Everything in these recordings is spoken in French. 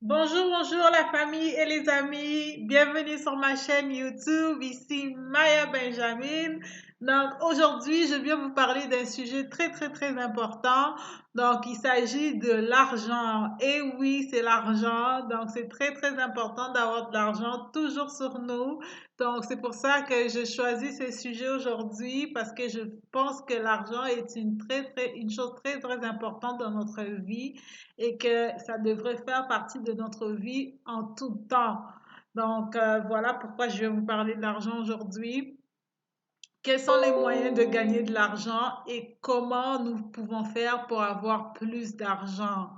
Bonjour, bonjour la famille et les amis. Bienvenue sur ma chaîne YouTube. Ici Maya Benjamin. Donc aujourd'hui, je viens vous parler d'un sujet très important. Donc il s'agit de l'argent. Et oui, c'est l'argent. Donc c'est très important d'avoir de l'argent toujours sur nous. Donc c'est pour ça que je choisis ce sujet aujourd'hui parce que je pense que l'argent est une chose très importante dans notre vie et que ça devrait faire partie de notre vie en tout temps. Donc, voilà pourquoi je vais vous parler de l'argent aujourd'hui. Quels sont les moyens de gagner de l'argent et comment nous pouvons faire pour avoir plus d'argent?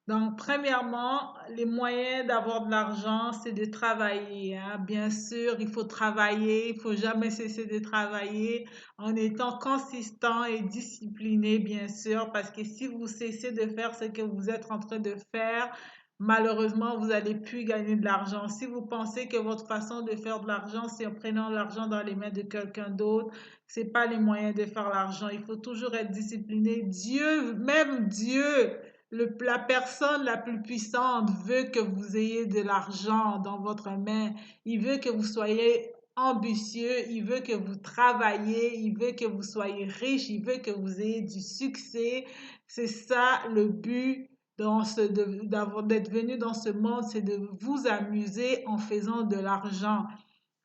Donc, premièrement, les moyens d'avoir de l'argent, c'est de travailler, hein. Bien sûr, il faut travailler, il faut jamais cesser de travailler en étant consistant et discipliné, bien sûr, parce que si vous cessez de faire ce que vous êtes en train de faire, malheureusement, vous n'allez plus gagner de l'argent. Si vous pensez que votre façon de faire de l'argent, c'est en prenant l'argent dans les mains de quelqu'un d'autre, c'est pas les moyens de faire l'argent. Il faut toujours être discipliné. Dieu, même Dieu, la personne la plus puissante veut que vous ayez de l'argent dans votre main. Il veut que vous soyez ambitieux, il veut que vous travaillez, il veut que vous soyez riche, il veut que vous ayez du succès. C'est ça le but d'être venu dans ce monde, c'est de vous amuser en faisant de l'argent.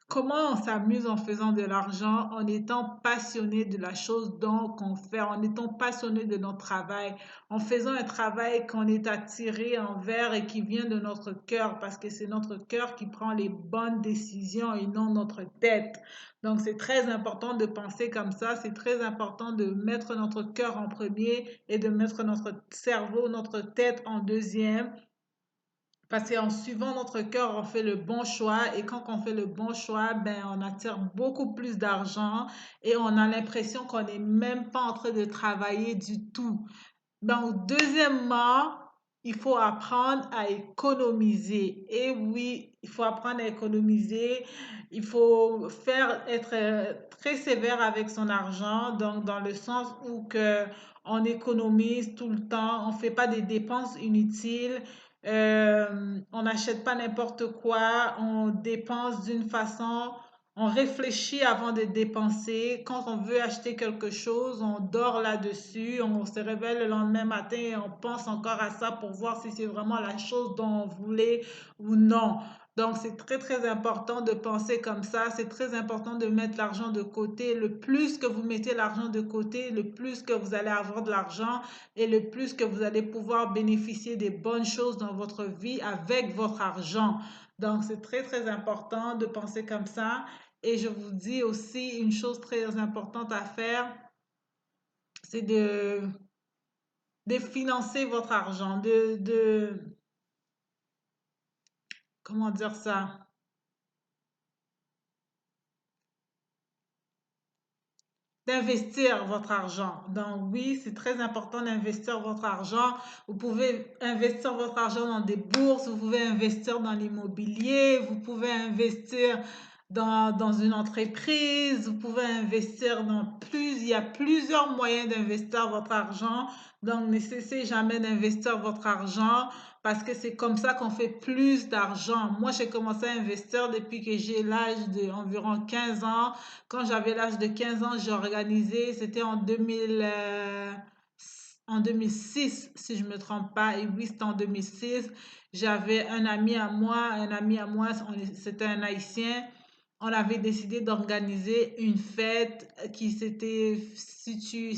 Comment on s'amuse en faisant de l'argent? En étant passionné de la chose dont on fait, en étant passionné de notre travail, en faisant un travail qu'on est attiré envers et qui vient de notre cœur, parce que c'est notre cœur qui prend les bonnes décisions et non notre tête. Donc c'est très important de penser comme ça, c'est très important de mettre notre cœur en premier et de mettre notre cerveau, notre tête en deuxième, parce qu'en suivant notre cœur, on fait le bon choix. Et quand on fait le bon choix, ben, on attire beaucoup plus d'argent et on a l'impression qu'on n'est même pas en train de travailler du tout. Donc, deuxièmement, il faut apprendre à économiser. Et oui, il faut apprendre à économiser. Il faut être très sévère avec son argent, donc dans le sens où que on économise tout le temps, on fait pas des dépenses inutiles, on n'achète pas n'importe quoi, on dépense d'une façon, on réfléchit avant de dépenser. Quand on veut acheter quelque chose, on dort là-dessus, on se réveille le lendemain matin et on pense encore à ça pour voir si c'est vraiment la chose dont on voulait ou non. Donc, c'est très important de penser comme ça. C'est très important de mettre l'argent de côté. Le plus que vous mettez l'argent de côté, le plus que vous allez avoir de l'argent et le plus que vous allez pouvoir bénéficier des bonnes choses dans votre vie avec votre argent. Donc, c'est très important de penser comme ça. Et je vous dis aussi une chose très importante à faire, c'est de financer votre argent, comment dire ça? D'investir votre argent. Donc oui, c'est très important d'investir votre argent. Vous pouvez investir votre argent dans des bourses, vous pouvez investir dans l'immobilier, vous pouvez investir dans une entreprise, vous pouvez investir il y a plusieurs moyens d'investir votre argent. Donc ne cessez jamais d'investir votre argent parce que c'est comme ça qu'on fait plus d'argent. Moi, j'ai commencé à investir depuis que j'ai l'âge d'environ 15 ans. Quand j'avais l'âge de 15 ans, j'ai organisé, c'était en 2006, si je ne me trompe pas. Et oui, c'était en 2006. J'avais un ami à moi, c'était un Haïtien. On avait décidé d'organiser une fête qui s'était située,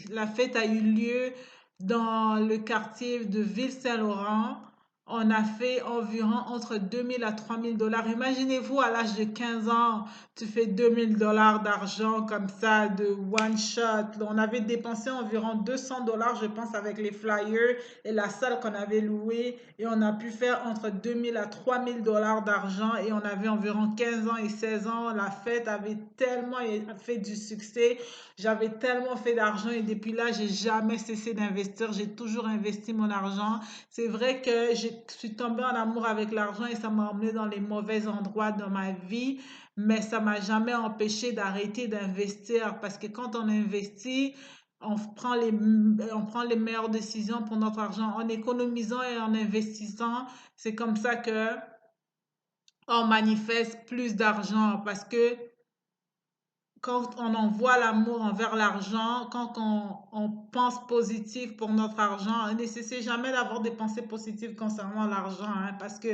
la fête a eu lieu dans le quartier de Ville-Saint-Laurent. On a fait environ entre 2 000 à 3 000 dollars. Imaginez-vous, à l'âge de 15 ans, tu fais 2 000 dollars d'argent comme ça, de one shot. On avait dépensé environ 200 dollars, je pense, avec les flyers et la salle qu'on avait louée. Et on a pu faire entre 2 000 à 3 000 dollars d'argent. Et on avait environ 15 ans et 16 ans. La fête avait tellement fait du succès. J'avais tellement fait d'argent. Et depuis là, j'ai jamais cessé d'investir. J'ai toujours investi mon argent. C'est vrai que je suis tombée en amour avec l'argent et ça m'a emmené dans les mauvais endroits dans ma vie, mais ça m'a jamais empêché d'arrêter d'investir parce que quand on investit, on prend les meilleures décisions pour notre argent en économisant et en investissant. C'est comme ça que on manifeste plus d'argent parce que quand on envoie l'amour envers l'argent, quand on pense positif pour notre argent, ne cessez jamais d'avoir des pensées positives concernant l'argent, hein, parce que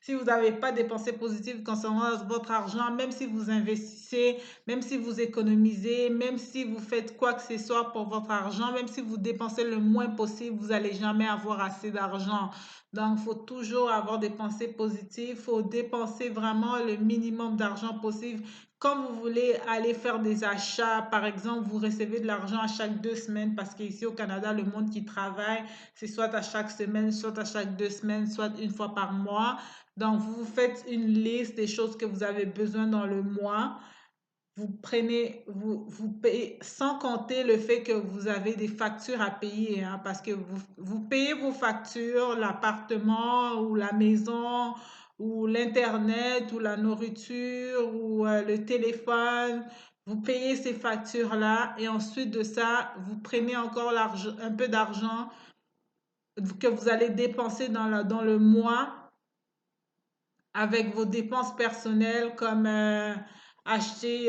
si vous n'avez pas des pensées positives concernant votre argent, même si vous investissez, même si vous économisez, même si vous faites quoi que ce soit pour votre argent, même si vous dépensez le moins possible, vous n'allez jamais avoir assez d'argent. Donc, il faut toujours avoir des pensées positives, il faut dépenser vraiment le minimum d'argent possible quand vous voulez aller faire des achats, par exemple, vous recevez de l'argent à chaque 2 semaines parce qu'ici au Canada, le monde qui travaille, c'est soit à chaque semaine, soit à chaque 2 semaines, soit une fois par mois. Donc, vous faites une liste des choses que vous avez besoin dans le mois. Vous prenez, vous payez, sans compter le fait que vous avez des factures à payer, hein, parce que vous payez vos factures, l'appartement ou la maison ou l'Internet ou la nourriture ou le téléphone. Vous payez ces factures-là et ensuite de ça, vous prenez encore l'argent, un peu d'argent que vous allez dépenser dans le mois avec vos dépenses personnelles comme acheter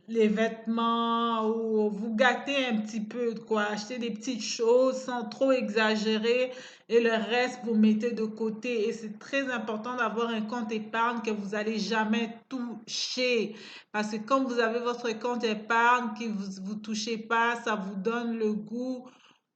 les vêtements ou vous gâter un petit peu, quoi, acheter des petites choses sans trop exagérer et le reste vous mettez de côté. Et c'est très important d'avoir un compte épargne que vous allez jamais toucher parce que quand vous avez votre compte épargne que vous touchez pas, ça vous donne le goût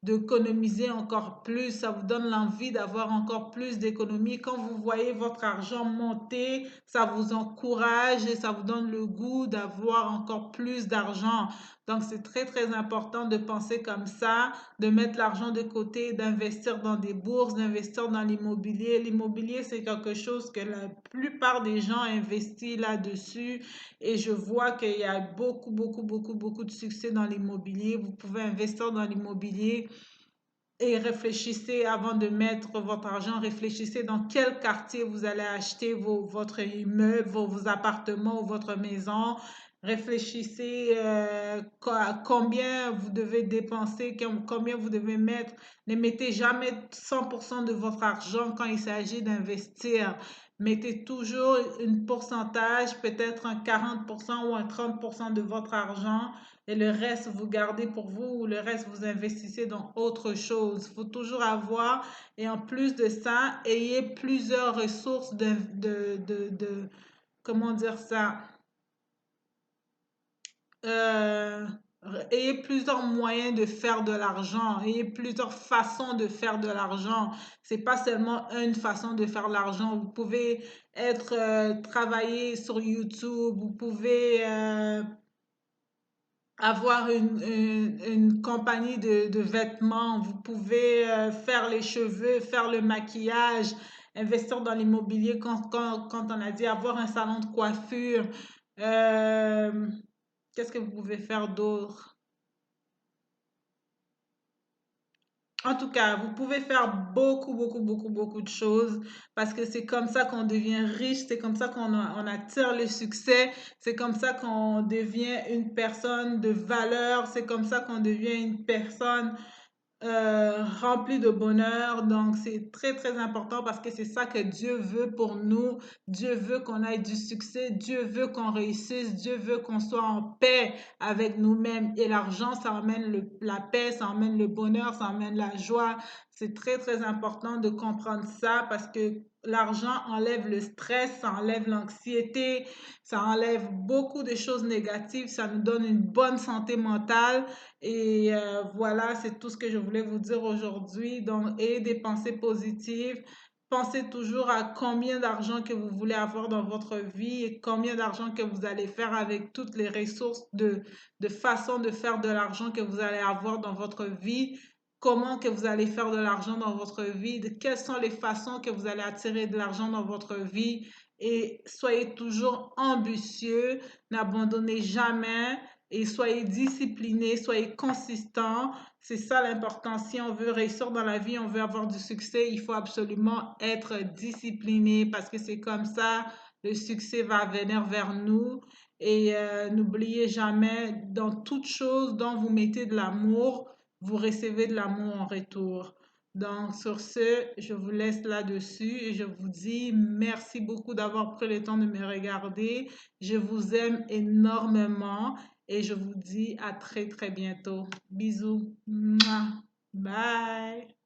d'économiser encore plus, ça vous donne l'envie d'avoir encore plus d'économies. Quand vous voyez votre argent monter, ça vous encourage et ça vous donne le goût d'avoir encore plus d'argent. Donc, c'est très, très important de penser comme ça, de mettre l'argent de côté, d'investir dans des bourses, d'investir dans l'immobilier. L'immobilier, c'est quelque chose que la plupart des gens investissent là-dessus et je vois qu'il y a beaucoup, beaucoup, beaucoup, beaucoup de succès dans l'immobilier. Vous pouvez investir dans l'immobilier et réfléchissez avant de mettre votre argent, réfléchissez dans quel quartier vous allez acheter votre immeuble, vos appartements ou votre maison. Réfléchissez combien vous devez dépenser, combien vous devez mettre. Ne mettez jamais 100% de votre argent quand il s'agit d'investir. Mettez toujours un pourcentage, peut-être un 40% ou un 30% de votre argent et le reste, vous gardez pour vous ou le reste, vous investissez dans autre chose. Il faut toujours avoir, et en plus de ça, ayez plusieurs ressources comment dire ça, euh, ayez plusieurs moyens de faire de l'argent, ayez plusieurs façons de faire de l'argent. C'est pas seulement une façon de faire de l'argent. Vous pouvez être travailler sur YouTube, vous pouvez avoir une compagnie de vêtements, vous pouvez faire les cheveux, faire le maquillage, investir dans l'immobilier quand on a dit avoir un salon de coiffure. Euh, Qu'est-ce que vous pouvez faire d'autre? En tout cas, vous pouvez faire beaucoup, beaucoup, beaucoup, beaucoup de choses parce que c'est comme ça qu'on devient riche, c'est comme ça on attire le succès, c'est comme ça qu'on devient une personne de valeur, c'est comme ça qu'on devient une personne rempli de bonheur. Donc, c'est très, très important parce que c'est ça que Dieu veut pour nous. Dieu veut qu'on ait du succès. Dieu veut qu'on réussisse. Dieu veut qu'on soit en paix avec nous-mêmes. Et l'argent, ça emmène la paix, ça emmène le bonheur, ça emmène la joie. C'est très, très important de comprendre ça parce que l'argent enlève le stress, ça enlève l'anxiété, ça enlève beaucoup de choses négatives, ça nous donne une bonne santé mentale. Et voilà, c'est tout ce que je voulais vous dire aujourd'hui. Donc, ayez des pensées positives. Pensez toujours à combien d'argent que vous voulez avoir dans votre vie et combien d'argent que vous allez faire avec toutes les ressources de façon de faire de l'argent que vous allez avoir dans votre vie. Comment que vous allez faire de l'argent dans votre vie, de quelles sont les façons que vous allez attirer de l'argent dans votre vie et soyez toujours ambitieux, n'abandonnez jamais et soyez disciplinés, soyez consistants. C'est ça l'important. Si on veut réussir dans la vie, on veut avoir du succès, il faut absolument être discipliné parce que c'est comme ça le succès va venir vers nous. Et n'oubliez jamais, dans toute chose dont vous mettez de l'amour, vous recevez de l'amour en retour. Donc, sur ce, je vous laisse là-dessus et je vous dis merci beaucoup d'avoir pris le temps de me regarder. Je vous aime énormément et je vous dis à très très bientôt. Bisous. Mouah. Bye.